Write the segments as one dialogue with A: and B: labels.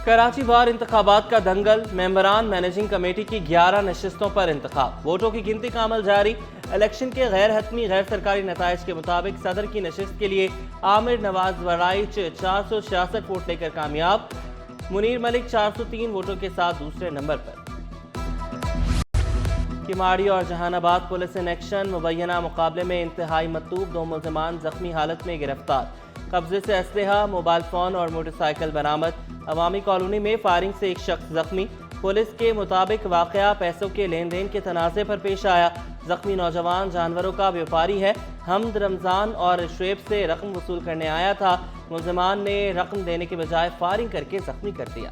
A: कराची बार इंतखाबात का दंगल, मेंबरान managing committee की 11 नशिस्तों पर इंतखाब, वोटों की गिनती का अमल जारी। इलेक्शन के गैर हतमी गैर सरकारी नताइज के मुताबिक सदर की नशिस्त के लिए आमिर नवाज वराइच 466 वोट लेकर कामयाब, मुनीर मलिक 403 वोटों के साथ दूसरे नंबर पर। किमाड़ी और जहानाबाद पुलिस इन एक्शन, मुबैना मुकाबले में इंतहाई मतूब, 2 मुल्ज़िमान जख्मी हालत में गिरफ्तार, कब्जे से असलहा, मोबाइल फ़ोन और मोटरसाइकिल बरामद। अवामी कॉलोनी में फायरिंग से एक शख्स जख्मी, पुलिस के मुताबिक वाक़या पैसों के लेन देन के तनाज़े पर पेश आया। जख्मी नौजवान जानवरों का व्यापारी है, हमद रमज़ान और शुएब से रकम वसूल करने आया था। मुल्ज़िमान ने रकम देने के बजाय फायरिंग करके जख्मी कर दिया।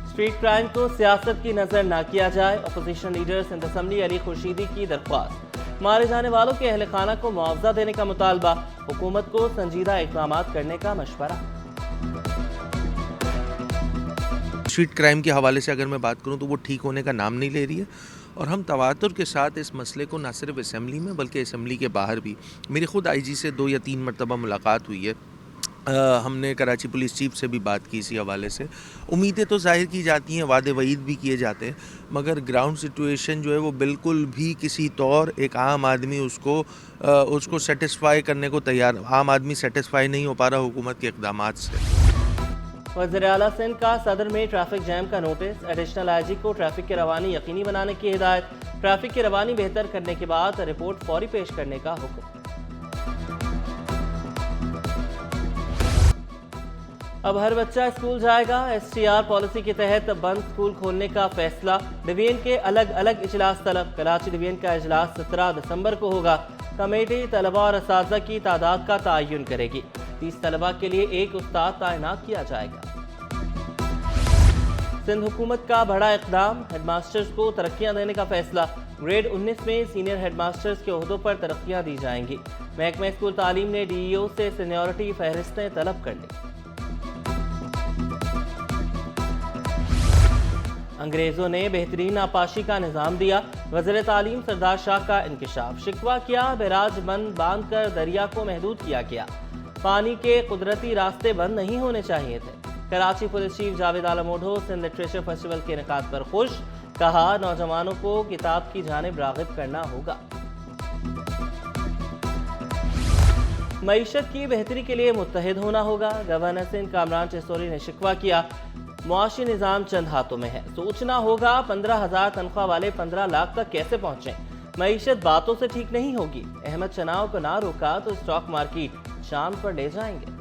A: स्ट्रीट क्राइम को सियासत की नजर ना किया जाए, opposition leader Sindh assembly Ali Khurshidi की दरख्वास्त। मारे जाने वालों के अहल खाना को मुआवजा देने का मुतालबा, हुकूमत को संजीदा इक़दाम करने का मशवरा।
B: स्ट्रीट क्राइम के हवाले से अगर मैं बात करूं तो वो ठीक होने का नाम नहीं ले रही है, और हम तवातुर के साथ इस मसले को न सिर्फ असेंबली में बल्कि असेंबली के बाहर भी, मेरी खुद आईजी से 2 या 3 मरतबा मुलाकात हुई है। हमने कराची पुलिस चीफ से भी बात की इसी हवाले से। उम्मीदें तो जाहिर की जाती हैं, वादे वईद भी किए जाते हैं, मगर ग्राउंड सिचुएशन जो है वो बिल्कुल भी किसी तौर एक आम आदमी उसको सेटिस्फाई करने को तैयार, आम आदमी सेटिस्फाई नहीं हो पा रहा हुकूमत के इक़दामात से।
A: वज़ीर आला सिंध का सदर में ट्रैफिक जैम का नोटिस, एडिशनल आईजी को ट्रैफिक की रवानी यकीनी बनाने की हिदायत, ट्रैफिक की रवानी बेहतर करने के बाद रिपोर्ट फौरी पेश करने का हुक्म। अब हर बच्चा स्कूल जाएगा, STR पॉलिसी के तहत बंद स्कूल खोलने का फैसला। डिवीजन के अलग अलग इजलास तलब, कराची डिवीजन का इजलास 17 दिसंबर को होगा। कमेटी तलबा और असातिज़ा की तादाद का तयन करेगी, 30 तलबा के लिए एक उस्ताद तैनात किया जाएगा। सिंध हुकूमत का बड़ा इक़दाम, हेडमास्टर्स को तरक्कियां देने का फैसला, ग्रेड 19 में सीनियर हेडमास्टर्स के ओहदों पर तरक्कियां दी जाएंगी। महकमा स्कूल तालीम ने DEO से सीनियरिटी फहरिस्तें तलब कर ली। अंग्रेजों ने बेहतरीन आपाशी का निज़ाम दिया, वज़ीर तालीम सरदार शाह का इंकिशाफ। शिकवा किया, बैराज बंद बांध कर दरिया को महदूद किया गया, पानी के कुदरती रास्ते बंद नहीं होने चाहिए थे। Karachi police chief Javed Alam ओढो Sindh literature festival के इनेकाद पर खुश, कहा नौजवानों को किताब की जानिब राग़िब करना होगा। मईशत की बेहतरी के लिए मुत्तहिद होना होगा, गवर्नर सिंध कामरान चिश्तोरी ने शिकवा किया। मुआशी निज़ाम चंद हाथों में है, सोचना होगा 15,000 तनख्वाह वाले 15 लाख तक कैसे पहुंचें। मईशत बातों से ठीक नहीं होगी, अहमद चनाव को ना रोका तो स्टॉक मार्केट चांद पर ले जाएंगे।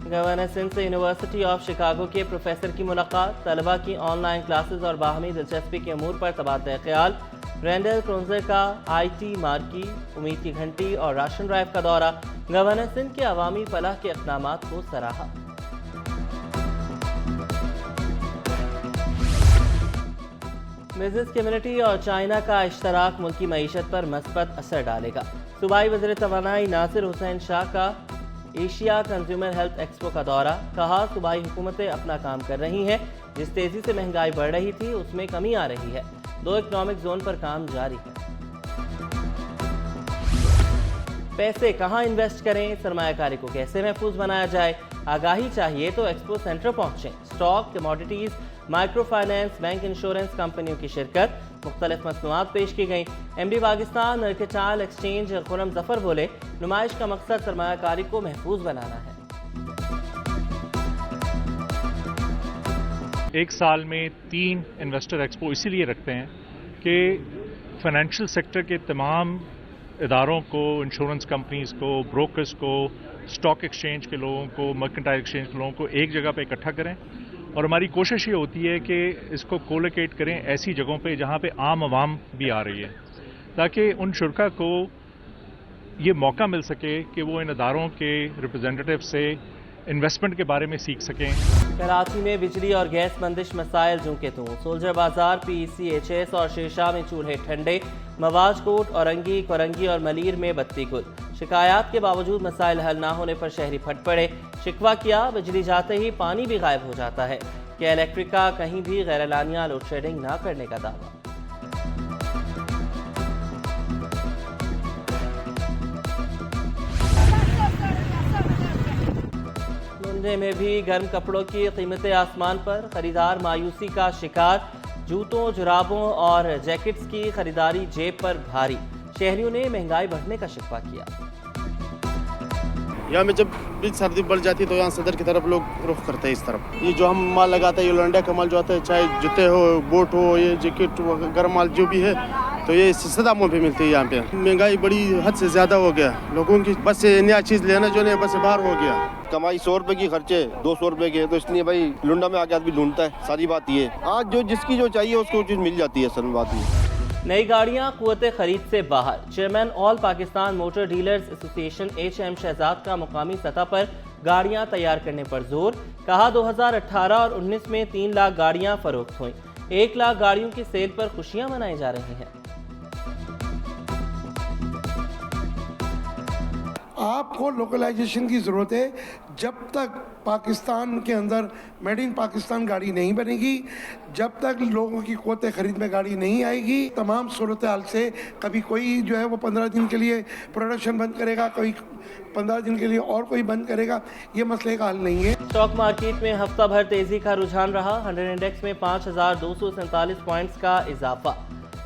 A: गवर्नर सिंध से यूनिवर्सिटी ऑफ शिकागो के प्रोफेसर की मुलाकात, तलबा की ऑनलाइन क्लासेस और बाहमी दिलचस्पी के अमूर पर तबादला ख्याल। रेंडल क्रोंजर का IT मार्की, उम्मीद की घंटी और राशन ड्राइव का दौरा, गवर्नर सिंध के अवामी फलाह के इक़दामात को सराहा। बिजनेस कम्युनिटी और चाइना का इश्तराक मुल्की मईशत पर मस्बत असर डालेगा। सूबाई वज़ीर तवानाई नासिर हुसैन शाह का एशिया कंज्यूमर हेल्थ एक्सपो का दौरा, कहा सूबाई हुकूमतें अपना काम कर रही हैं, जिस तेजी से महंगाई बढ़ रही थी उसमें कमी आ रही है, 2 इकोनॉमिक जोन पर काम जारी है। पैसे कहां इन्वेस्ट करें, सरमायाकारी को कैसे महफूज बनाया जाए, आगाही चाहिए तो एक्सपो सेंटर पहुंचें। Stock, commodities, micro finance, bank, insurance कंपनियों की शिरकत, मुख्तलिफ मसनूआत पेश की गई। MD Pakistan mercantile exchange Khurram Zafar बोले, नुमाइश का मकसद सरमायाकारी को महफूज बनाना है।
C: एक साल में 3 इन्वेस्टर एक्सपो इसीलिए रखते हैं कि फाइनेंशियल सेक्टर के तमाम इदारों को, इंश्योरेंस कंपनीज को, ब्रोकर्स को, स्टॉक एक्सचेंज के लोगों को, मर्केंटाइल एक्सचेंज के लोगों को एक जगह पे इकट्ठा करें, और हमारी कोशिश ये होती है कि इसको कोलोकेट करें ऐसी जगहों पे जहाँ पे आम आवाम भी आ रही है, ताकि उन शुरका को ये मौका मिल सके कि वो इन इदारों के रिप्रेजेंटेटिव से इन्वेस्टमेंट के बारे में सीख सकें।
A: कराची में बिजली और गैस बंदिश मसाइल जूं के तूं, सोल्जर बाजार, PECHS और शेरशाह में चूल्हे ठंडे, मवाज कोट, औरंगी, कोरंगी और मलीर में बत्ती गुल। शिकायत के बावजूद मसाइल हल ना होने पर शहरी फट पड़े, शिकवा किया, बिजली जाते ही पानी भी गायब हो जाता है। क्या इलेक्ट्रिक का कहीं भी गैर एलानिया लोड शेडिंग ना करने का दावा। ٹھنڈے میں بھی گرم کپڑوں کی قیمتیں آسمان پر، خریدار مایوسی کا شکار، جوتوں، جرابوں اور جیکٹس کی خریداری جیب پر بھاری، شہریوں نے مہنگائی بڑھنے کا شکوہ کیا۔
D: یہاں میں جب بھی سردی بڑھ جاتی ہے تو یہاں صدر کی طرف لوگ رخ کرتے ہیں اس طرف۔ یہ جو ہم مال لگاتے ہیں، یہ لانڈا کا مال جو آتا ہے، چاہے جوتے ہو، بوٹ ہو، یہ جیکٹ، گرم مال جو بھی ہے، تو یہ سستے داموں پہ ملتی ہے یہاں پہ۔ مہنگائی بڑی حد سے زیادہ ہو گیا، لوگوں کی بس نیا چیز لینا جو نہیں بس باہر ہو گیا۔
E: کمائی 100 روپے کی، خرچے 200 روپے کے، تو اس لیے بھائی لنڈا میں آ کے آدمی ڈھونڈتا ہے، ساری بات یہ ہے۔ آج جو جس کی جو چاہیے اس کو چیز مل جاتی ہے، اصل بات یہ۔
A: نئی گاڑیاں قوت خرید سے باہر، چیئرمین آل پاکستان موٹر ڈیلرز ایسوسی ایشن HM شہزاد کا مقامی سطح پر گاڑیاں تیار کرنے پر زور، کہا 2018 اور 19 میں 3 لاکھ گاڑیاں فروخت ہوئیں، 1 لاکھ گاڑیوں کی سیل پر خوشیاں منائی جا رہی ہیں۔
F: آپ کو لوکلائزیشن کی ضرورت ہے۔ جب تک پاکستان کے اندر میڈ ان پاکستان گاڑی نہیں بنے گی، جب تک لوگوں کی قوت خرید میں گاڑی نہیں آئے گی، تمام صورتحال سے کبھی کوئی جو ہے وہ 15 دن کے لیے پروڈکشن بند کرے گا، کوئی 15 دن کے لیے اور کوئی بند کرے گا، یہ مسئلے کا حل نہیں ہے۔
A: اسٹاک مارکیٹ میں ہفتہ بھر تیزی کا رجحان رہا، 100 انڈیکس میں 5247 پوائنٹس کا اضافہ،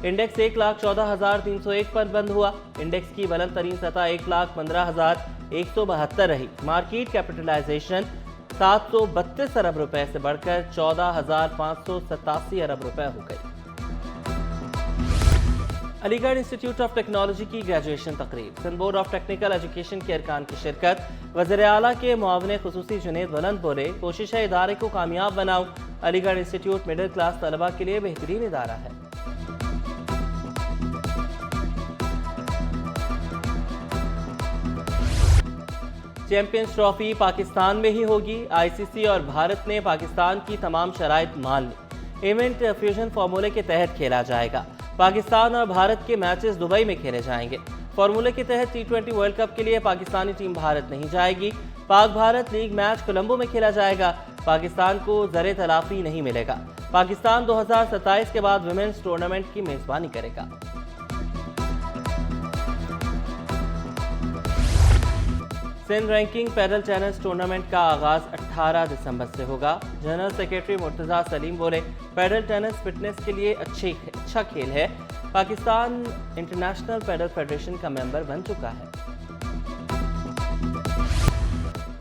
A: انڈیکس 1,14,301 پر بند ہوا، انڈیکس کی بلند ترین سطح 1,15,172 رہی، مارکیٹ کیپٹلائزیشن 732 ارب روپے سے بڑھ کر 14,587 ارب روپے ہو گئی۔ علی گڑھ انسٹیٹیوٹ آف ٹیکنالوجی کی گریجویشن تقریب، Sindh board of technical education کے ارکان کی شرکت، وزیر اعلیٰ کے معاون خصوصی جنید بلند بولے، کوشش ہے ادارے کو کامیاب بناؤ، علی گڑھ انسٹیٹیوٹ مڈل کلاس طلبہ کے لیے بہترین ادارہ ہے۔ چیمپئنز ٹرافی پاکستان میں ہی ہوگی، ICC اور بھارت نے پاکستان کی تمام شرائط مان لی، ایونٹ فیوژن فارمولے کے تحت کھیلا جائے گا، پاکستان اور بھارت کے میچز دبئی میں کھیلے جائیں گے، فارمولے کے تحت T20 ورلڈ کپ کے لیے پاکستانی ٹیم بھارت نہیں جائے گی، پاک بھارت لیگ میچ کولمبو میں کھیلا جائے گا، پاکستان کو زر تلافی نہیں ملے گا، پاکستان 2027 کے بعد ویمنز ٹورنامنٹ کی میزبانی کرے گا۔ Sindh ranking padel tennis tournament کا آغاز 18 دسمبر سے ہوگا، جنرل سیکریٹری مرتضیٰ سلیم بولے، پیڈل ٹینس فٹنس کے لیے اچھا کھیل ہے، پاکستان انٹرنیشنل پیڈل فیڈریشن کا ممبر بن چکا ہے۔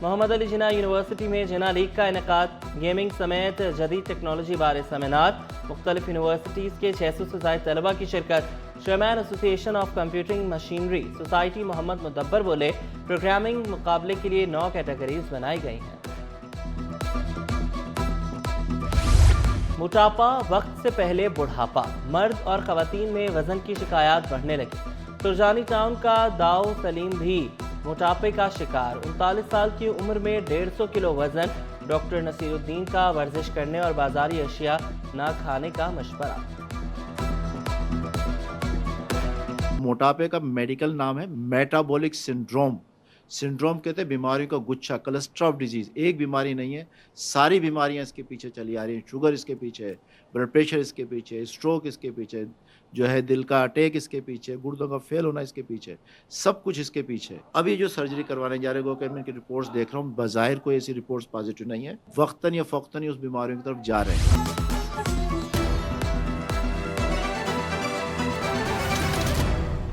A: محمد علی جناح یونیورسٹی میں جناح لیگ کا انعقاد، گیمنگ سمیت جدید ٹیکنالوجی بارے سیمینار، مختلف یونیورسٹیز کے 600 سے زائد طلبہ کی شرکت، چیئرمین ایسوسی ایشن آف کمپیوٹنگ مشینری سوسائٹی محمد مدبر بولے، پروگرامنگ مقابلے کے لیے 9 کیٹیگریز بنائی گئی ہیں۔ موٹاپا، وقت سے پہلے بڑھاپا، مرد اور خواتین میں وزن کی شکایات بڑھنے لگی، ترجانی ٹاؤن کا داؤ سلیم بھی موٹاپے کا شکار، 39 سال کی عمر میں 150 کلو وزن، ڈاکٹر نصیر الدین کا ورزش کرنے اور بازاری اشیاء نہ کھانے کا مشورہ۔
G: موٹاپے کا میڈیکل نام ہے میٹابولک سنڈروم، سنڈروم کہتے ہیں بیماریوں کا گچھا، کلسٹرول ڈیزیز، ایک بیماری نہیں ہے، ساری بیماریاں اس کے پیچھے چلی آ رہی ہیں، شوگر اس کے پیچھے ہے، بلڈ پریشر اس کے پیچھے، اسٹروک اس کے پیچھے، جو ہے دل کا اٹیک اس کے پیچھے، گردوں کا فیل ہونا اس کے پیچھے، سب کچھ اس کے پیچھے۔ ابھی جو سرجری کروانے جا رہے گو کہ میں کی رپورٹس دیکھ رہا ہوں، بظاہر کوئی ایسی رپورٹس پازیٹیو نہیں ہے، وقتاً یا فوقتاً اس بیماریوں کی طرف جا رہے ہیں۔